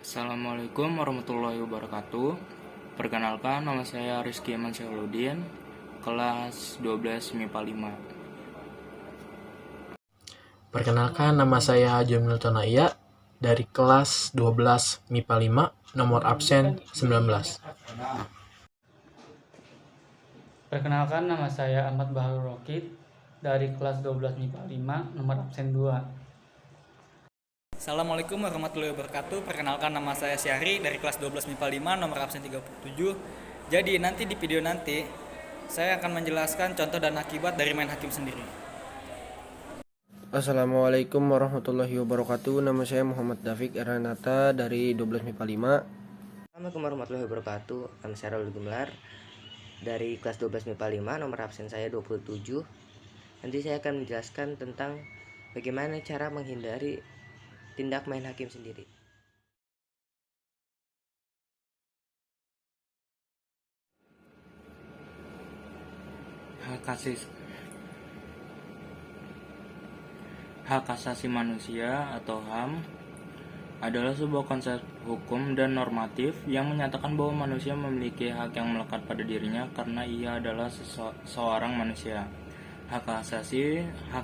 Assalamualaikum warahmatullahi wabarakatuh. Perkenalkan, nama saya Rizky Eman Syahuludin, kelas 12 MIPA 5. Perkenalkan, nama saya Jomil Tonaya dari kelas 12 MIPA 5, nomor absen 19. Perkenalkan, nama saya Ahmad Baharul Rokid dari kelas 12 MIPA 5, nomor absen 2. Assalamualaikum warahmatullahi wabarakatuh. Perkenalkan, nama saya Syahri dari kelas 12 MIPA 5, nomor absen 37. Jadi nanti di video nanti saya akan menjelaskan contoh dan akibat dari main hakim sendiri. Assalamualaikum warahmatullahi wabarakatuh. Nama saya Muhammad Dafiq Eranata dari 12 MIPA 5. Assalamualaikum warahmatullahi wabarakatuh. Nama saya Raul Gemelar dari kelas 12 MIPA 5, nomor absen saya 27. Nanti saya akan menjelaskan tentang bagaimana cara menghindari tindak main hakim sendiri. Hak asasi manusia atau HAM adalah sebuah konsep hukum dan normatif yang menyatakan bahwa manusia memiliki hak yang melekat pada dirinya karena ia adalah seorang manusia. Hak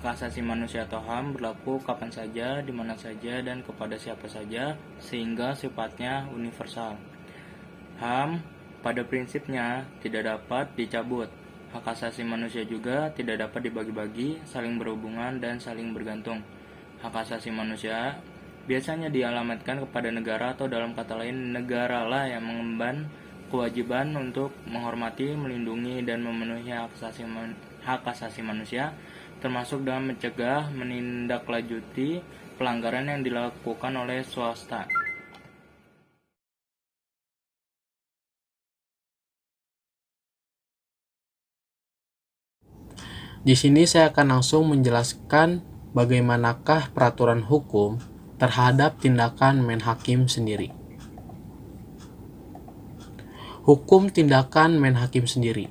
asasi manusia atau HAM berlaku kapan saja, di mana saja, dan kepada siapa saja, sehingga sifatnya universal. HAM pada prinsipnya tidak dapat dicabut. Hak asasi manusia juga tidak dapat dibagi-bagi, saling berhubungan, dan saling bergantung. Hak asasi manusia biasanya dialamatkan kepada negara, atau dalam kata lain, negaralah yang mengemban kewajiban untuk menghormati, melindungi, dan memenuhi hak asasi manusia, termasuk dalam mencegah, menindaklanjuti pelanggaran yang dilakukan oleh swasta. Di sini saya akan langsung menjelaskan bagaimanakah peraturan hukum terhadap tindakan main hakim sendiri. Hukum tindakan main hakim sendiri.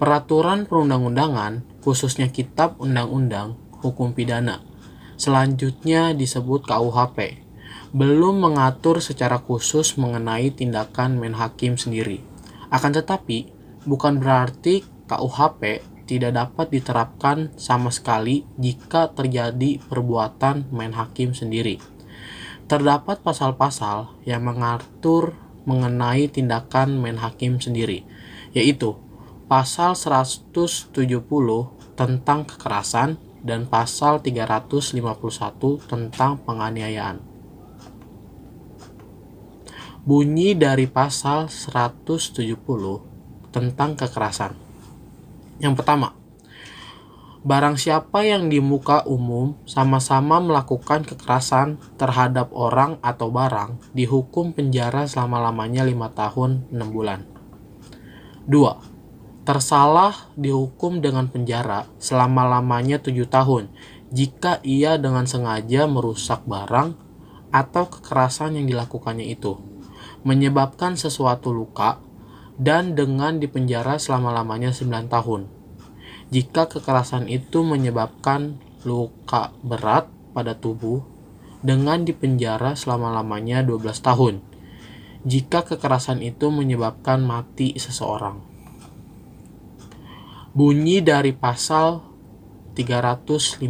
Peraturan perundang-undangan, khususnya Kitab Undang-Undang Hukum Pidana, selanjutnya disebut KUHP, belum mengatur secara khusus mengenai tindakan main hakim sendiri. Akan tetapi, bukan berarti KUHP tidak dapat diterapkan sama sekali jika terjadi perbuatan main hakim sendiri. Terdapat pasal-pasal yang mengatur mengenai tindakan main hakim sendiri, yaitu pasal 170 tentang kekerasan dan pasal 351 tentang penganiayaan. Bunyi dari pasal 170 tentang kekerasan. Yang pertama, barang siapa yang di muka umum sama-sama melakukan kekerasan terhadap orang atau barang dihukum penjara selama-lamanya 5 tahun 6 bulan. 2. Tersalah dihukum dengan penjara selama-lamanya 7 tahun jika ia dengan sengaja merusak barang atau kekerasan yang dilakukannya itu menyebabkan sesuatu luka, dan dengan dipenjara selama-lamanya 9 tahun jika kekerasan itu menyebabkan luka berat pada tubuh, dengan dipenjara selama-lamanya 12 tahun jika kekerasan itu menyebabkan mati seseorang. Bunyi dari pasal 351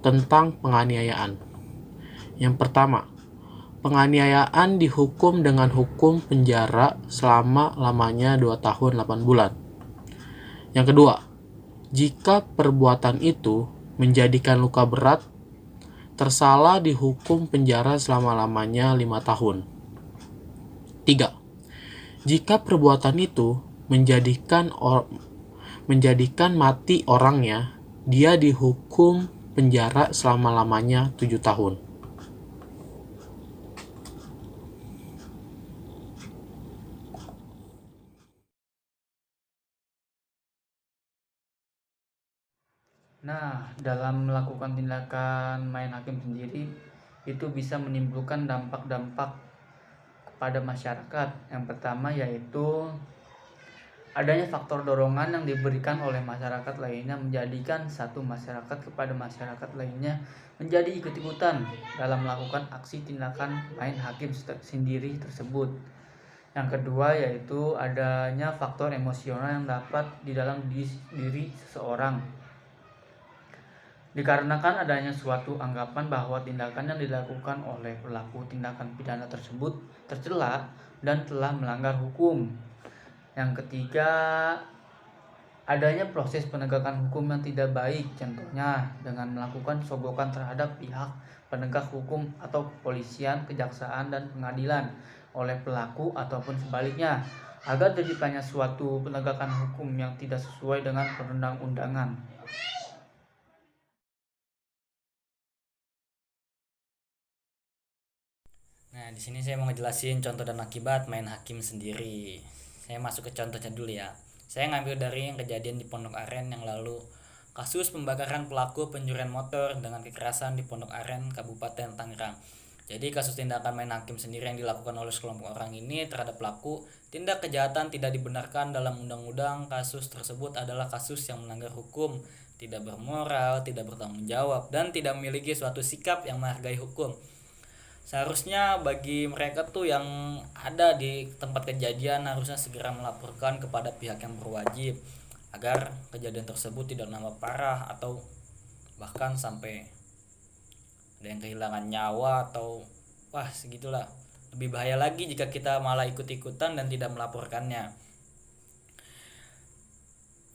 tentang penganiayaan. Yang pertama, penganiayaan dihukum dengan hukum penjara selama-lamanya 2 tahun 8 bulan. Yang kedua, jika perbuatan itu menjadikan luka berat, tersalah dihukum penjara selama-lamanya 5 tahun. 3. Jika perbuatan itu menjadikan mati orangnya, dia dihukum penjara selama-lamanya 7 tahun. Nah, dalam melakukan tindakan main hakim sendiri itu bisa menimbulkan dampak-dampak kepada masyarakat. Yang pertama yaitu adanya faktor dorongan yang diberikan oleh masyarakat lainnya menjadikan satu masyarakat kepada masyarakat lainnya menjadi ikut-ikutan dalam melakukan aksi tindakan main hakim sendiri tersebut. Yang kedua yaitu adanya faktor emosional yang dapat di dalam diri seseorang. Dikarenakan adanya suatu anggapan bahwa tindakan yang dilakukan oleh pelaku tindakan pidana tersebut tercela dan telah melanggar hukum. Yang ketiga, adanya proses penegakan hukum yang tidak baik, contohnya dengan melakukan sogokan terhadap pihak penegak hukum atau kepolisian, kejaksaan, dan pengadilan oleh pelaku ataupun sebaliknya, agar terciptanya suatu penegakan hukum yang tidak sesuai dengan perundang-undangan. Nah, di sini saya mau ngejelasin contoh dan akibat main hakim sendiri. Saya masuk ke contohnya dulu ya. Saya ngambil dari yang kejadian di Pondok Aren yang lalu. Kasus pembakaran pelaku pencurian motor dengan kekerasan di Pondok Aren, Kabupaten Tangerang. Jadi kasus tindakan main hakim sendiri yang dilakukan oleh sekelompok orang ini terhadap pelaku tindak kejahatan tidak dibenarkan dalam undang-undang. Kasus tersebut adalah kasus yang melanggar hukum, tidak bermoral, tidak bertanggung jawab, dan tidak memiliki suatu sikap yang menghargai hukum. Seharusnya bagi mereka tuh yang ada di tempat kejadian harusnya segera melaporkan kepada pihak yang berwajib agar kejadian tersebut tidak nambah parah atau bahkan sampai ada yang kehilangan nyawa atau wah segitulah. Lebih bahaya lagi jika kita malah ikut-ikutan dan tidak melaporkannya.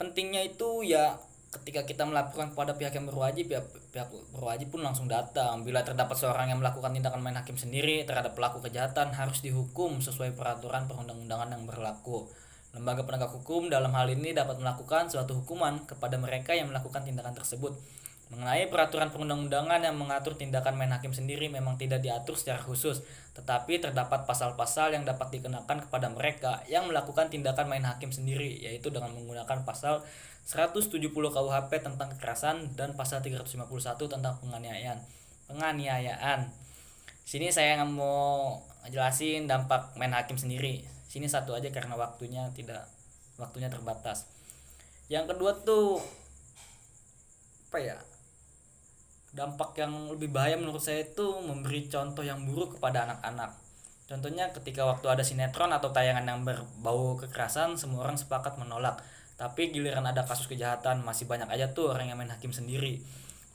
Pentingnya itu ya ketika kita melaporkan kepada pihak yang berwajib, ya pihak berwajib pun langsung datang. Bila terdapat seorang yang melakukan tindakan main hakim sendiri terhadap pelaku kejahatan harus dihukum sesuai peraturan perundang-undangan yang berlaku. Lembaga penegak hukum dalam hal ini dapat melakukan suatu hukuman kepada mereka yang melakukan tindakan tersebut. Mengenai peraturan perundang-undangan yang mengatur tindakan main hakim sendiri memang tidak diatur secara khusus, tetapi terdapat pasal-pasal yang dapat dikenakan kepada mereka yang melakukan tindakan main hakim sendiri, yaitu dengan menggunakan pasal 170 KUHP tentang kekerasan dan pasal 351 tentang penganiayaan. Sini saya mau jelasin dampak main hakim sendiri. Sini satu aja karena waktunya terbatas. Yang kedua tuh dampak yang lebih bahaya menurut saya itu memberi contoh yang buruk kepada anak-anak. Contohnya ketika waktu ada sinetron atau tayangan yang berbau kekerasan, semua orang sepakat menolak. Tapi giliran ada kasus kejahatan masih banyak aja tuh orang yang main hakim sendiri.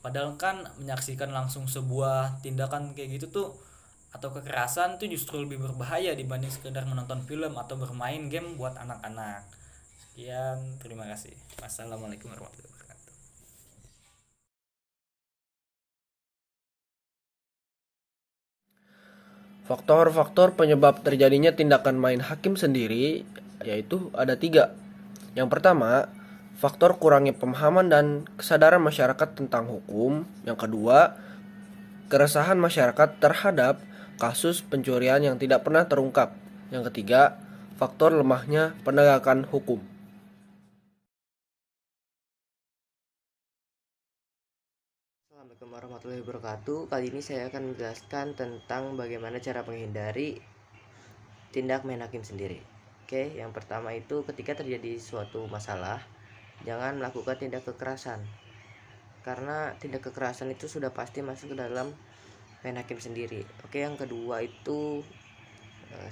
Padahal kan menyaksikan langsung sebuah tindakan kayak gitu tuh atau kekerasan tuh justru lebih berbahaya dibanding sekedar menonton film atau bermain game buat anak-anak. Sekian, terima kasih. Wassalamualaikum warahmatullahi wabarakatuh. Faktor-faktor penyebab terjadinya tindakan main hakim sendiri yaitu ada 3. Yang pertama, faktor kurangnya pemahaman dan kesadaran masyarakat tentang hukum. Yang kedua, keresahan masyarakat terhadap kasus pencurian yang tidak pernah terungkap. Yang ketiga, faktor lemahnya penegakan hukum. Assalamualaikum warahmatullahi wabarakatuh. Kali ini saya akan menjelaskan tentang bagaimana cara menghindari tindak main hakim sendiri. Oke, yang pertama itu ketika terjadi suatu masalah, jangan melakukan tindak kekerasan. Karena tindak kekerasan itu sudah pasti masuk ke dalam main hakim sendiri. Oke, yang kedua itu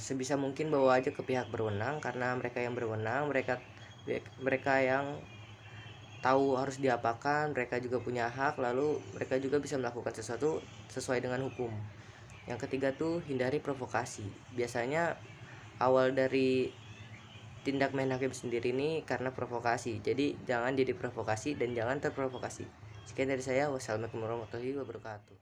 sebisa mungkin bawa aja ke pihak berwenang, karena mereka yang berwenang, mereka yang tahu harus diapakan, mereka juga punya hak, lalu mereka juga bisa melakukan sesuatu sesuai dengan hukum. Yang ketiga tuh hindari provokasi. Biasanya awal dari tindak main hakim sendiri ini karena provokasi. Jadi jangan jadi provokasi dan jangan terprovokasi. Sekian dari saya. Wassalamualaikum warahmatullahi wabarakatuh.